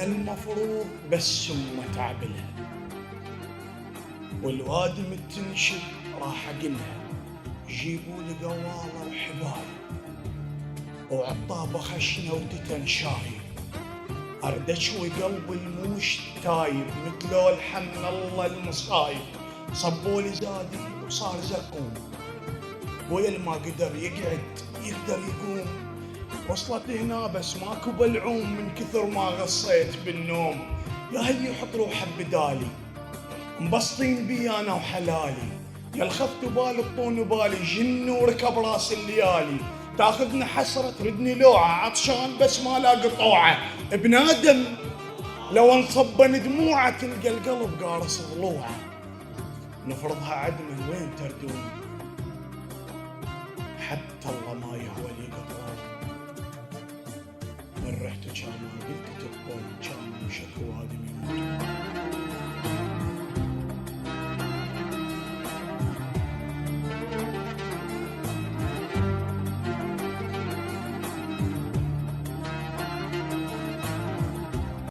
المفروض بس أمه تعبلها، والوادم تنشد راح أقلها جيبوا لي قوالة وحبايب وعطابة خشنة وتتن شايب، أرد أشوي قلب الموش تايب مثل الحمن الله المصايب. صبولي زادي وصار زقوم، بويا ما قدر يقعد يقدر يقوم، وصلت هنا بس ماكو بلعوم من كثر ما غصيت بالنوم. يا هل يحط روحه بدالي مبسطين بي انا وحلالي، يا الخفت بالي الطون بالي جن وركب راس الليالي. تاخذني حسرة تردني لوعة عطشان بس ما لاقي طوعة، ابن ادم لو انصبن دموعه تلقى القلب قارص ضلوعه. نفرضها عدمه وين تردون، حتى الله ما يهوى لي قطران. من رحت كان ما قلت تبون كان شكو هادم يموت.